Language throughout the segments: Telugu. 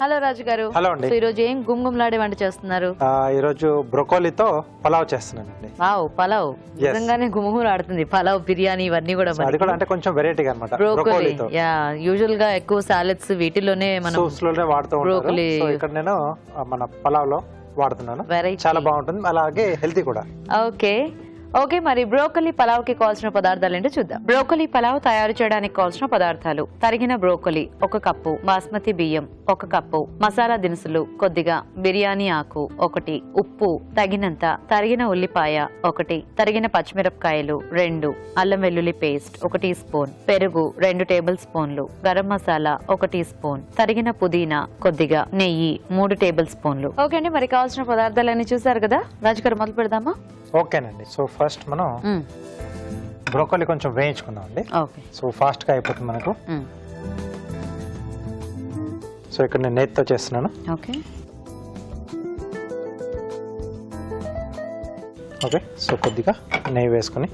హలో రాజు గారు. హలో అండి. ఈ రోజు ఏం గుమ్గుమ్లాడే వంట చేస్తున్నారు? ఈ రోజు బ్రోకోలీతో పలావ్ చేస్తున్నానండి. వావ్, పలావ్ నిజంగానే గుమ్గుమ్లాడుతుంది. పలావ్, బిర్యానీ ఇవన్నీ కూడా అది కూడా అంటే కొంచెం వెరైటీగా అన్నమాట. బ్రోకోలీ. యా, యూజువల్ గా ఎక్కువ సాలెడ్స్ వీటిలోనే మనం సూప్స్ లోనే వాడుతూ ఉంటారు. సో ఇక్కడ నేను మన పలావ్ లో వాడుతున్నాను. చాలా బాగుంటుంది, అలాగే హెల్తీ కూడా. ఓకే ఓకే, మరి బ్రోకలీ పలావ్ కి కావాల్సిన పదార్థాలు ఏంటో చూద్దాం. బ్రోకలీ పలావ్ తయారు చేయడానికి కావాల్సిన పదార్థాలు: తరిగిన బ్రోకలీ 1 కప్పు, బాస్మతి బియ్యం 1 కప్పు, మసాలా దినుసులు కొద్దిగా, బిర్యానీ ఆకు 1, ఉప్పు తగినంత, తరిగిన ఉల్లిపాయ 1, తరిగిన పచ్చిమిరపకాయలు 2, అల్లం వెల్లుల్లి పేస్ట్ 1 టీ స్పూన్, పెరుగు 2 టేబుల్ స్పూన్లు, గరం మసాలా 1 టీ స్పూన్, తరిగిన పుదీనా కొద్దిగా, నెయ్యి 3 టేబుల్ స్పూన్లు. ఓకే అండి, మరి కావాల్సిన పదార్థాలన్నీ చూసారు కదా. రాజుగారు మొదలు పెడదామా? ఓకేనండి. సో ఫస్ట్ మనం బ్రోకోలీ కొంచెం వేయించుకుందాం అండి. సో ఫాస్ట్ గా అయిపోతుంది మనకు. సో ఇక్కడ నేను నెయ్యితో చేస్తున్నాను. ఓకే ఓకే, సో కొద్దిగా నెయ్యి వేసుకుని.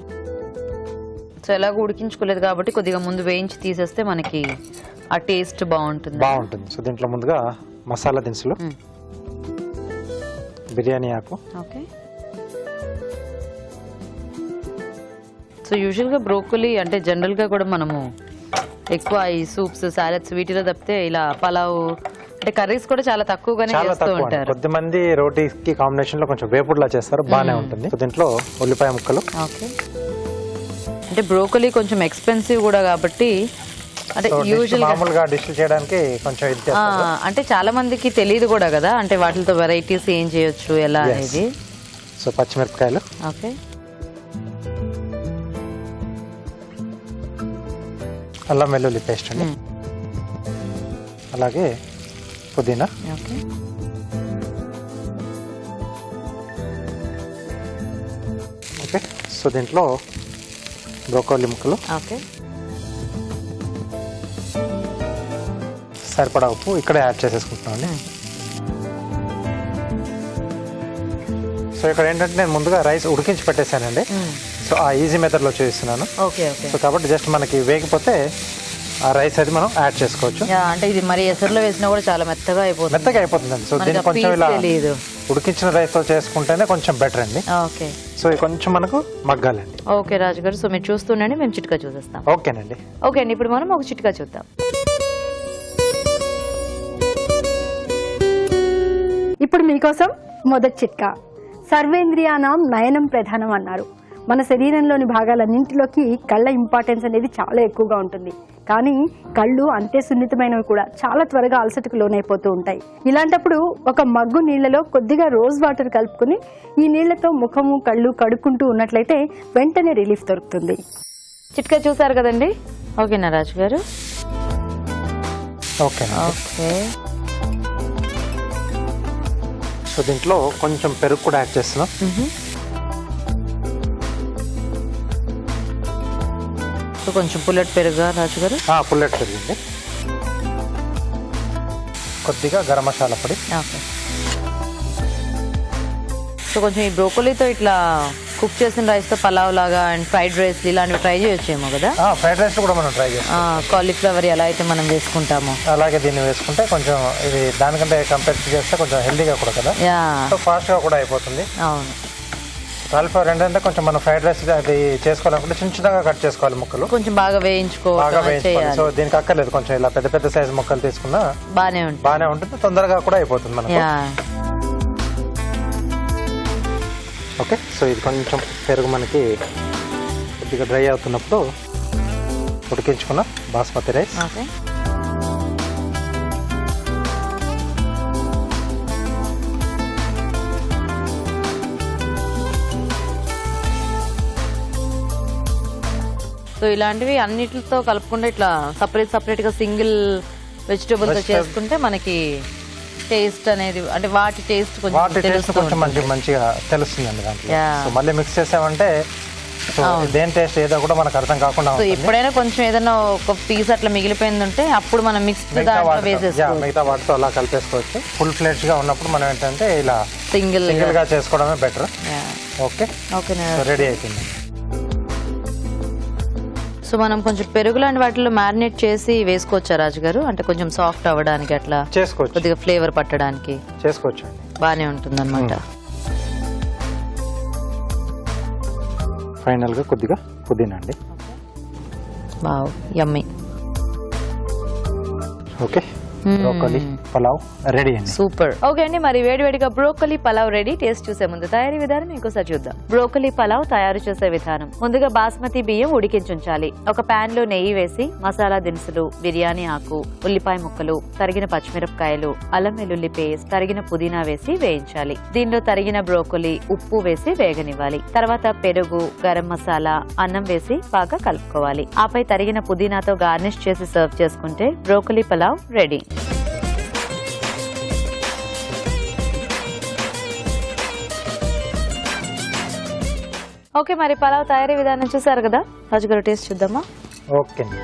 సో ఎలాగో ఉడికించుకోలేదు కాబట్టి కొద్దిగా ముందు వేయించి తీసేస్తే మనకి ఆ టేస్ట్ బాగుంటుంది. సో దీంట్లో ముందుగా మసాలా దినుసులు, బిర్యానీ ఆకు. ఓకే, సో యూజువల్ గా బ్రోకలీ అంటే జనరల్ గా కూడా మనము ఎక్కువ ఈ సూప్స్, సాలెడ్స్ వీటిలో తప్పితే ఇలా పలావ్ అంటే కర్రీస్ కూడా చాలా తక్కువగానే చేస్తూ ఉంటారు. కొద్దిమంది రోటీకి కాంబినేషన్ లో కొంచెం వేపుడులా చేస్తారు, బాగానే ఉంటుంది. దీంట్లో ఉల్లిపాయ ముక్కలు. ఓకే, అంటే బ్రోకలీ కొంచెం ఎక్స్పెన్సివ్ కూడా కాబట్టి అంటే యూజువల్ మామూలుగా డిష్ చేయడానికి కొంచెం అంటే చాలా మందికి తెలియదు కూడా కదా, అంటే వాటితో వెరైటీస్ ఏం చేయొచ్చు ఎలా అనేది. సో పచ్చిమిరపకాయలు. ఓకే, అల్లం వెల్లుల్లి పేస్ట్ అండి, అలాగే పుదీనా. ఓకే, ఓకే, సో దీంట్లో బ్రోకోలీ ముక్కలు. ఓకే, సరిపడా ఉప్పు ఇక్కడే యాడ్ చేసేసుకుంటున్నాం అండి. సో ఇక్కడ ఏంటంటే నేను ముందుగా రైస్ ఉడికించి పెట్టేశానండి. సో ఆ ఈజీ మెథడ్లో చేస్తున్నాను. సో కాబట్టి జస్ట్ మనకి వేగిపోతే ఆ రైస్ అది మనం యాడ్ చేసుకోవచ్చు. అంటే ఇది మరి ఎసరులో వేసినా కూడా చాలా మెత్తగా అయిపోతుందండి. సో దీన్ని కొంచెం ఇలా ఉడికించిన రైస్తో చేసుకుంటేనే కొంచెం బెటర్ అండి. ఓకే, సో ఇది కొంచెం మనకు మగ్గాలండి. ఓకే రాజు గారు, సో మీరు చూస్తుండండి, మేము చిట్కా చూసేస్తాం. ఓకేనండి. ఓకే అండి, ఇప్పుడు మనం ఒక చిట్కా చూద్దాం. ఇప్పుడు మీకోసం మొదటి చిట్కా. సర్వేంద్రియానాం నయనం ప్రధానం అన్నారు. మన శరీరంలోని భాగాలన్నింటిలోకి కళ్ళ ఇంపార్టెన్స్ అనేది చాలా ఎక్కువగా ఉంటుంది. కానీ కళ్ళు అంతే సున్నితమైనవి కూడా, చాలా త్వరగా అలసటకు లోనైపోతూ ఉంటాయి. ఇలాంటప్పుడు ఒక మగ్గు నీళ్లలో కొద్దిగా రోజ్ వాటర్ కలుపుకుని ఈ నీళ్లతో ముఖము, కళ్ళు కడుక్కుంటూ ఉన్నట్లయితే వెంటనే రిలీఫ్ దొరుకుతుంది. చిట్కా చూసారు కదండి. ఓకేనా రాజు గారు? ఓకే. ఓకే, సో దీంట్లో కొంచెం పెరుగు కూడా యాడ్ చేస్తున్నాం. సో కొంచెం పుల్లటి పెరుగు రాజు గారు. పుల్లటి పెరుగు. కొద్దిగా గరం మసాలా పొడి. ఓకే, సో కొంచెం ఈ బ్రోకోలీతో ఇట్లా కుక్ చేసిన రైస్ తో పలావ్ లాగా అండ్ ఫ్రైడ్ రైస్ ఇలాంటివి ట్రై చేయొచ్చేమో కదా. ఫ్రైడ్ రైస్ కూడా మనం ట్రై చేస్తాం. కాలీఫ్లవర్ ఎలా అయితే మనం వేసుకుంటామో అలాగే దీన్ని వేసుకుంటే కొంచెం ఇది దానికంటే కంపేర్ చేస్తే కొంచెం హెల్దీగా కూడా కదా, సో ఫాస్ట్ గా కూడా అయిపోతుంది. అవును, కాలీఫ్లవర్ ఏంటంటే కొంచెం మనం ఫ్రైడ్ రైస్ అది చేసుకోవాలనుకుంటే చిన్న చిన్నగా కట్ చేసుకోవాలి ముక్కలు, కొంచెం బాగా వేయించుకోవాలి. సో దీనికి అక్కర్లేదు, కొంచెం ఇలా పెద్ద పెద్ద సైజ్ ముక్కలు తీసుకున్నా బానే ఉంటుంది, తొందరగా కూడా అయిపోతుంది మనకు. ఓకే, సో ఇది కొంచెం పెరుగు మనకి కొద్దిగా డ్రై అవుతున్నప్పుడు ఉడికించుకున్న బాస్మతి రైస్. సో ఇలాంటివి అన్నిటితో కలుపుకుంటే ఇట్లా సపరేట్ గా సింగిల్ వెజిటేబుల్ తో చేసుకుంటే మనకి టేస్ట్ అనేది అంటే వాటి టేస్ట్ కొంచెం మంచిగా తెలుస్తుందండి దాంట్లో. సో మళ్ళీ మిక్స్ చేసామంటే దేని టేస్ట్ ఏదో కూడా మనకు అర్థం కాకుండా. ఎప్పుడైనా కొంచెం ఏదైనా ఒక పీస్ అట్లా మిగిలిపోయిందంటే అప్పుడు మనం మిగతా వాటితో అలా కలిపేసుకోవచ్చు. ఫుల్ ఫ్లెడ్జ్ గా ఉన్నప్పుడు మనం ఏంటంటే ఇలా సింగిల్ గా చేసుకోవడమే బెటర్. ఓకే, రెడీ అయిపోయింది. సో మనం కొంచెం పెరుగు లాంటి వాటిలో మ్యారినేట్ చేసి వేసుకోవచ్చా రాజు గారు? అంటే కొంచెం సాఫ్ట్ అవ్వడానికి అట్లా చేసుకోవచ్చు, కొద్దిగా ఫ్లేవర్ పట్టడానికి చేసుకోవచ్చు అండి. బానే ఉంటుంది అనమాట. ఫైనల్ గా కొద్దిగా పుదీనా అండి. వావ్, యమ్మీ. ఓకే, బ్రోకలీ పలావ్ రెడీ అండి. సూపర్. ఓకే అండి, మరి వేడివేడిగా బ్రోకలీ పలావ్ రెడీ. టేస్ట్ చూసే ముందు తయారీ విధానం ఇంకోసారి చూద్దాం. బ్రోకలీ పలావ్ తయారు చేసే విధానం. ముందుగా బాస్మతి బియ్యం ఉడికించుంచాలి. ఒక పాన్ లో నెయ్యి వేసి మసాలా దినుసులు, బిర్యానీ ఆకు, ఉల్లిపాయ ముక్కలు, తరిగిన పచ్చిమిరపకాయలు, అల్లం వెల్లుల్లి పేస్ట్, తరిగిన పుదీనా వేసి వేయించాలి. దీనిలో తరిగిన బ్రోకలీ, ఉప్పు వేసి వేగనివ్వాలి. తర్వాత పెరుగు, గరం మసాలా, అన్నం వేసి బాగా కలుపుకోవాలి. ఆపై తరిగిన పుదీనాతో గార్నిష్ చేసి సర్వ్ చేసుకుంటే బ్రోకలీ పలావ్ రెడీ. ఓకే, మరి పలావ్ తయారీ విధానం చూసారు కదా రాజు గారు, టేస్ట్ చూద్దామా? ఓకే అండి.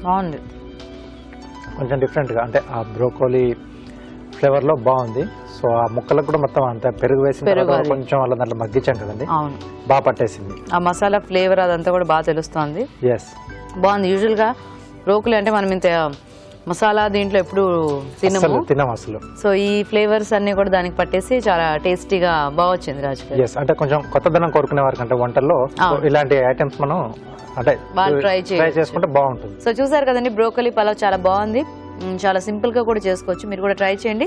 బాగుంది, కొంచెం డిఫరెంట్ గా, అంటే ఆ బ్రోకోలీ ఫ్లేవర్ లో బాగుంది. సో ఆ ముక్కలకు కూడా మొత్తం అంత పెరుగు వేసిన తర్వాత కొంచెం అలా దాంట్లో మగ్గించాం కదండి, అవును, బాగా పట్టేసింది. ఆ మసాలా ఫ్లేవర్ అదంతా కూడా బాగా తెలుస్తుంది. ఎస్, బాగుంది. యూజువల్ గా బ్రోకలీ అంటే మనం ఇంత మసాలా దీంట్లో ఎప్పుడు తినము అసలు. సో ఈ ఫ్లేవర్స్ అన్ని కూడా దానికి పట్టేసి చాలా టేస్టీగా బాగా వచ్చింది రాజు గారు. ఎస్, అంటే కొంచెం కొత్తదనం కోరుకునే వారికి అంటే వంటల్లో ఇలాంటి ఐటమ్స్ మనం అంటే ట్రై చేసుకుంటే బాగుంటుంది. సో చూసారు కదండి, బ్రోకలీ పలావ్ చాలా బాగుంది. చాలా సింపుల్ గా కూడా చేసుకోవచ్చు. మీరు కూడా ట్రై చేయండి.